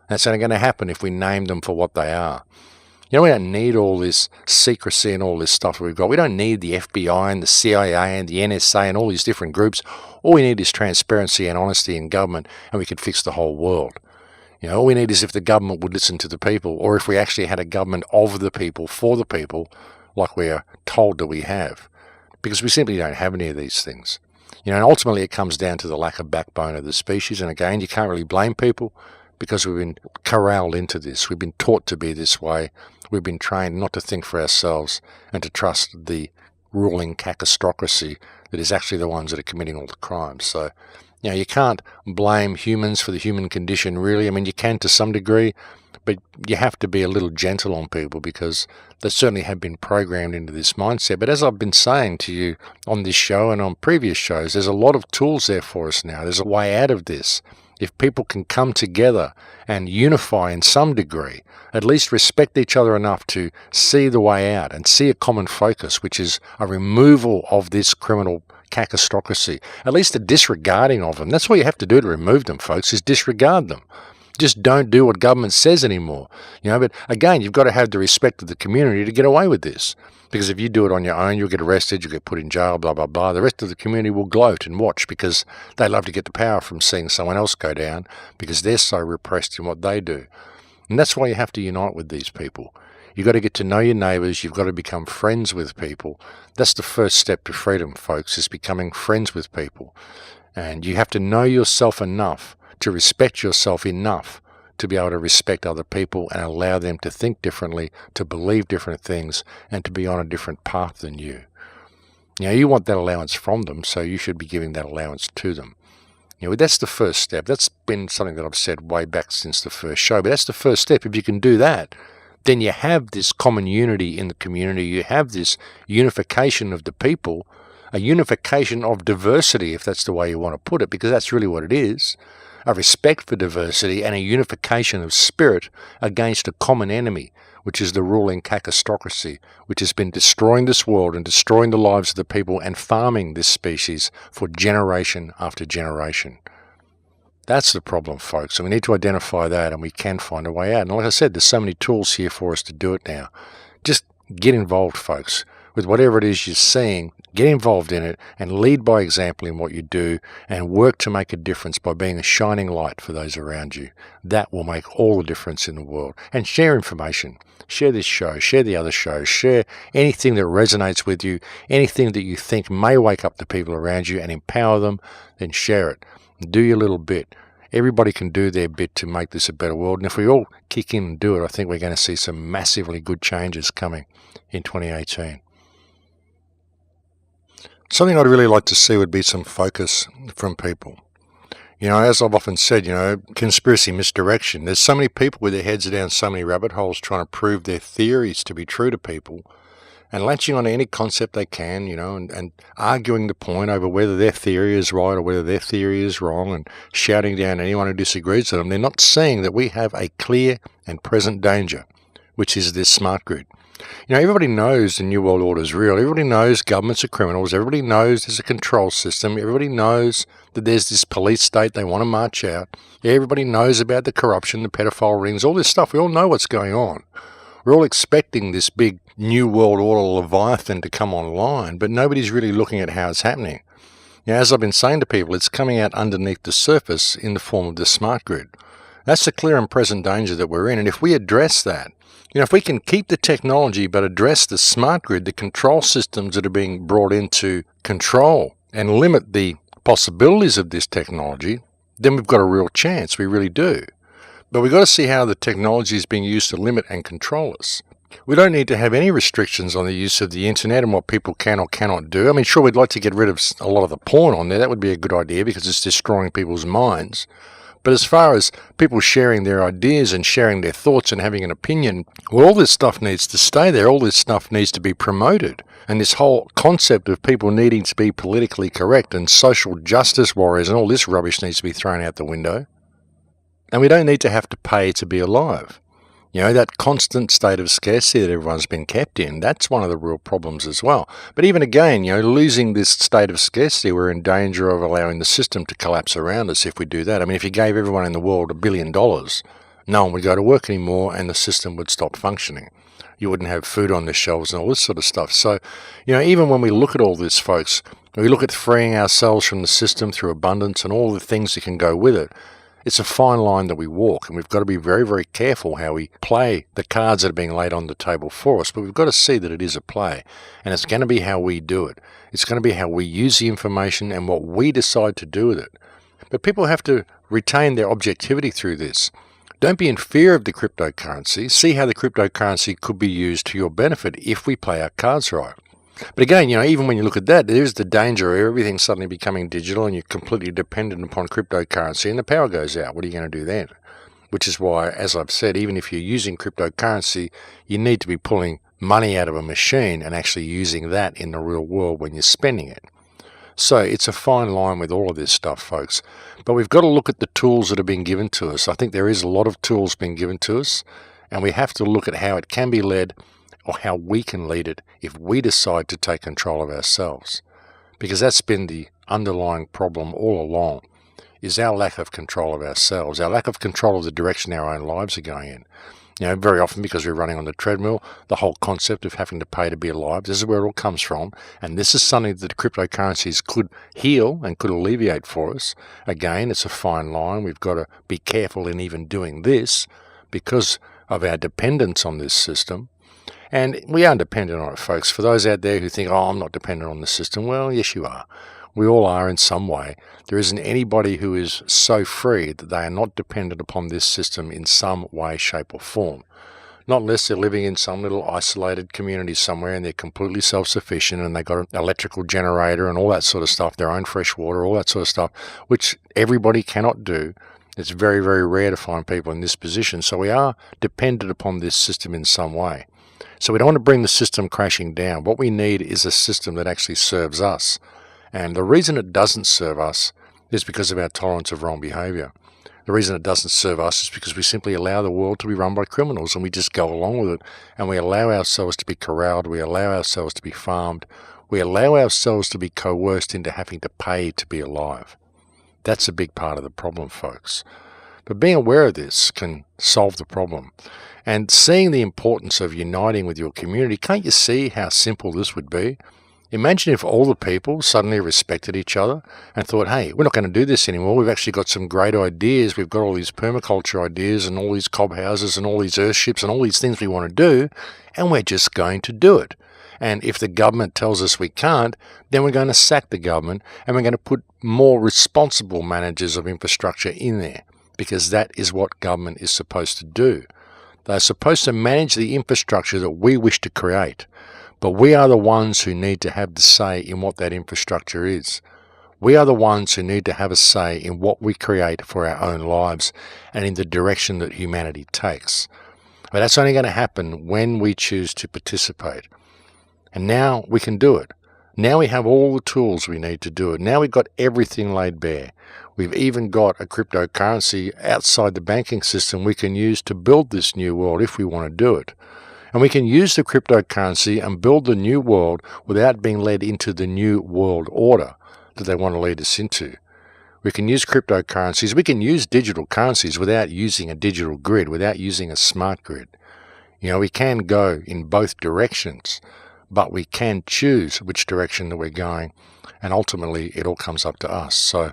That's only going to happen if we name them for what they are. We don't need all this secrecy and all this stuff that we've got. We don't need the FBI and the CIA and the NSA and all these different groups. All we need is transparency and honesty in government, and we could fix the whole world. All we need is if the government would listen to the people, or if we actually had a government of the people, for the people, like we are told that we have. Because we simply don't have any of these things. And ultimately it comes down to the lack of backbone of the species. And again, you can't really blame people because we've been corralled into this. We've been taught to be this way. We've been trained not to think for ourselves and to trust the ruling cacistocracy that is actually the ones that are committing all the crimes. So, you can't blame humans for the human condition, really. I mean, you can to some degree, but you have to be a little gentle on people because they certainly have been programmed into this mindset. But as I've been saying to you on this show and on previous shows, there's a lot of tools there for us now. There's a way out of this. If people can come together and unify in some degree, at least respect each other enough to see the way out and see a common focus, which is a removal of this criminal cacistocracy, at least a disregarding of them. That's what you have to do to remove them, folks, is disregard them. Just don't do what government says anymore. But again, you've got to have the respect of the community to get away with this. Because if you do it on your own, you'll get arrested, you'll get put in jail, blah, blah, blah. The rest of the community will gloat and watch because they love to get the power from seeing someone else go down because they're so repressed in what they do. And that's why you have to unite with these people. You've got to get to know your neighbours. You've got to become friends with people. That's the first step to freedom, folks, is becoming friends with people. And you have to know yourself enough to respect yourself enough to be able to respect other people and allow them to think differently, to believe different things, and to be on a different path than you. You want that allowance from them, so you should be giving that allowance to them. That's the first step. That's been something that I've said way back since the first show, but that's the first step. If you can do that, then you have this common unity in the community. You have this unification of the people, a unification of diversity, if that's the way you want to put it, because that's really what it is. A respect for diversity and a unification of spirit against a common enemy, which is the ruling kakistocracy, which has been destroying this world and destroying the lives of the people and farming this species for generation after generation. That's the problem, folks, and we need to identify that, and we can find a way out. And like I said, there's so many tools here for us to do it now. Just get involved, folks, with whatever it is you're seeing. Get involved in it and lead by example in what you do and work to make a difference by being a shining light for those around you. That will make all the difference in the world. And share information. Share this show. Share the other shows. Share anything that resonates with you, anything that you think may wake up the people around you and empower them, then share it. Do your little bit. Everybody can do their bit to make this a better world. And if we all kick in and do it, I think we're going to see some massively good changes coming in 2018. Something I'd really like to see would be some focus from people. As I've often said, conspiracy misdirection. There's so many people with their heads down so many rabbit holes trying to prove their theories to be true to people and latching on any concept they can, and arguing the point over whether their theory is right or whether their theory is wrong and shouting down anyone who disagrees with them. They're not seeing that we have a clear and present danger, which is this smart grid. Everybody knows the New World Order is real. Everybody knows governments are criminals. Everybody knows there's a control system. Everybody knows that there's this police state they want to march out. Everybody knows about the corruption, the pedophile rings, all this stuff. We all know what's going on. We're all expecting this big New World Order Leviathan to come online, but nobody's really looking at how it's happening. As I've been saying to people, it's coming out underneath the surface in the form of the smart grid. That's the clear and present danger that we're in, and if we address that, if we can keep the technology but address the smart grid, the control systems that are being brought into control, and limit the possibilities of this technology, then we've got a real chance. We really do. But we've got to see how the technology is being used to limit and control us. We don't need to have any restrictions on the use of the internet and what people can or cannot do. I mean, sure, we'd like to get rid of a lot of the porn on there. That would be a good idea because it's destroying people's minds. But as far as people sharing their ideas and sharing their thoughts and having an opinion, well, all this stuff needs to stay there. All this stuff needs to be promoted. And this whole concept of people needing to be politically correct and social justice warriors and all this rubbish needs to be thrown out the window. And we don't need to have to pay to be alive. That constant state of scarcity that everyone's been kept in, that's one of the real problems as well. But even again, losing this state of scarcity, we're in danger of allowing the system to collapse around us if we do that. I mean, if you gave everyone in the world $1 billion, no one would go to work anymore and the system would stop functioning. You wouldn't have food on the shelves and all this sort of stuff. So, even when we look at all this, folks, we look at freeing ourselves from the system through abundance and all the things that can go with it. It's a fine line that we walk, and we've got to be very, very careful how we play the cards that are being laid on the table for us. But we've got to see that it is a play, and it's going to be how we do it. It's going to be how we use the information and what we decide to do with it. But people have to retain their objectivity through this. Don't be in fear of the cryptocurrency. See how the cryptocurrency could be used to your benefit if we play our cards right. But again, even when you look at that, there is the danger of everything suddenly becoming digital and you're completely dependent upon cryptocurrency and the power goes out. What are you going to do then? Which is why, as I've said, even if you're using cryptocurrency, you need to be pulling money out of a machine and actually using that in the real world when you're spending it. So it's a fine line with all of this stuff, folks. But we've got to look at the tools that are being given to us. I think there is a lot of tools being given to us, and we have to look at how it can be led or how we can lead it if we decide to take control of ourselves. Because that's been the underlying problem all along, is our lack of control of ourselves, our lack of control of the direction our own lives are going in. Very often, because we're running on the treadmill, the whole concept of having to pay to be alive, this is where it all comes from. And this is something that cryptocurrencies could heal and could alleviate for us. Again, it's a fine line. We've got to be careful in even doing this because of our dependence on this system. And we are dependent on it, folks. For those out there who think, oh, I'm not dependent on the system, well, yes, you are. We all are in some way. There isn't anybody who is so free that they are not dependent upon this system in some way, shape or form. Not unless they're living in some little isolated community somewhere and they're completely self-sufficient and they've got an electrical generator and all that sort of stuff, their own fresh water, all that sort of stuff, which everybody cannot do. It's very, very rare to find people in this position. So we are dependent upon this system in some way. So we don't want to bring the system crashing down. What we need is a system that actually serves us. And the reason it doesn't serve us is because of our tolerance of wrong behaviour. The reason it doesn't serve us is because we simply allow the world to be run by criminals and we just go along with it. And we allow ourselves to be corralled. We allow ourselves to be farmed. We allow ourselves to be coerced into having to pay to be alive. That's a big part of the problem, folks. But being aware of this can solve the problem. And seeing the importance of uniting with your community, can't you see how simple this would be? Imagine if all the people suddenly respected each other and thought, hey, we're not going to do this anymore. We've actually got some great ideas. We've got all these permaculture ideas and all these cob houses and all these earthships and all these things we want to do, and we're just going to do it. And if the government tells us we can't, then we're going to sack the government and we're going to put more responsible managers of infrastructure in there, because that is what government is supposed to do. They're supposed to manage the infrastructure that we wish to create. But we are the ones who need to have the say in what that infrastructure is. We are the ones who need to have a say in what we create for our own lives and in the direction that humanity takes. But that's only going to happen when we choose to participate. And now we can do it. Now we have all the tools we need to do it. Now we've got everything laid bare. We've even got a cryptocurrency outside the banking system we can use to build this new world if we want to do it. And we can use the cryptocurrency and build the new world without being led into the new world order that they want to lead us into. We can use cryptocurrencies. We can use digital currencies without using a digital grid, without using a smart grid. We can go in both directions, but we can choose which direction that we're going, and ultimately it all comes up to us. So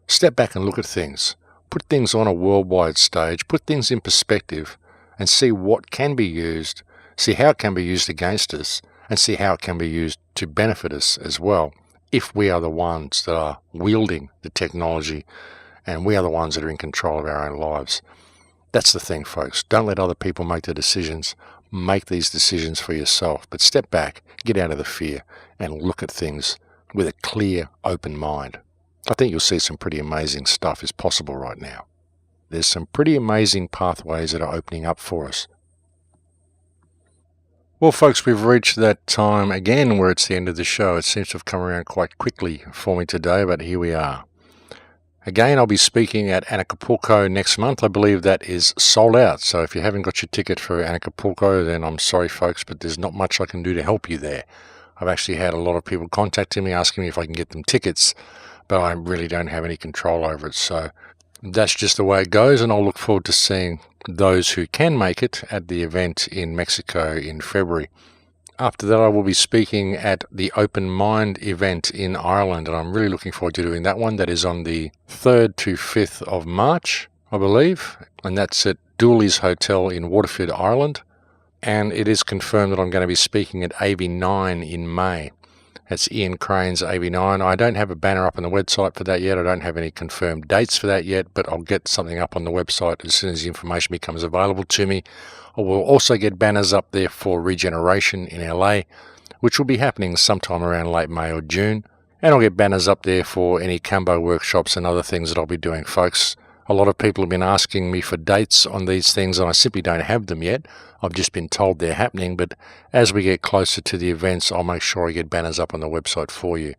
step back and look at things. Put things on a worldwide stage. Put things in perspective and see what can be used, see how it can be used against us, and see how it can be used to benefit us as well, if we are the ones that are wielding the technology and we are the ones that are in control of our own lives. That's the thing, folks. Don't let other people make the decisions. Make these decisions for yourself. But step back, get out of the fear, and look at things with a clear, open mind. I think you'll see some pretty amazing stuff is possible right now. There's some pretty amazing pathways that are opening up for us. Well, folks, we've reached that time again where it's the end of the show. It seems to have come around quite quickly for me today, but here we are. Again, I'll be speaking at Acapulco next month. I believe that is sold out. So if you haven't got your ticket for Acapulco, then I'm sorry, folks, but there's not much I can do to help you there. I've actually had a lot of people contacting me, asking me if I can get them tickets, but I really don't have any control over it. So that's just the way it goes, and I'll look forward to seeing those who can make it at the event in Mexico in February. After that, I will be speaking at the Open Mind event in Ireland, and I'm really looking forward to doing that one. That is on the 3rd to 5th of March, I believe, and that's at Dooley's Hotel in Waterford, Ireland. And it is confirmed that I'm going to be speaking at AV9 in May. That's Ian Crane's AV9. I don't have a banner up on the website for that yet. I don't have any confirmed dates for that yet, but I'll get something up on the website as soon as the information becomes available to me. I will also get banners up there for Regeneration in LA, which will be happening sometime around late May or June. And I'll get banners up there for any Cambo workshops and other things that I'll be doing, folks. A lot of people have been asking me for dates on these things, and I simply don't have them yet. I've just been told they're happening, but as we get closer to the events, I'll make sure I get banners up on the website for you.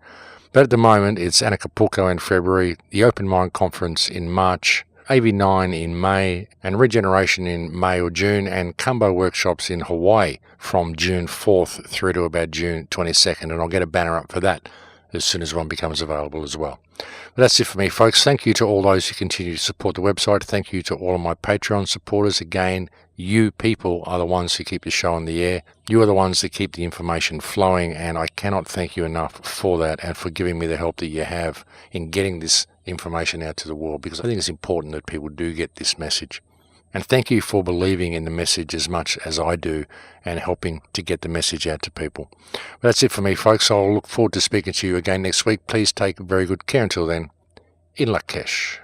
But at the moment, it's Acapulco in February, the Open Mind Conference in March, AV9 in May, and Regeneration in May or June, and Cambo workshops in Hawaii from June 4th through to about June 22nd, and I'll get a banner up for that as soon as one becomes available as well. But that's it for me, folks. Thank you to all those who continue to support the website. Thank you to all of my Patreon supporters. Again, you people are the ones who keep the show on the air. You are the ones that keep the information flowing, and I cannot thank you enough for that and for giving me the help that you have in getting this information out to the world, because I think it's important that people do get this message. And thank you for believing in the message as much as I do and helping to get the message out to people. But that's it for me, folks. I'll look forward to speaking to you again next week. Please take very good care until then. In Lakesh.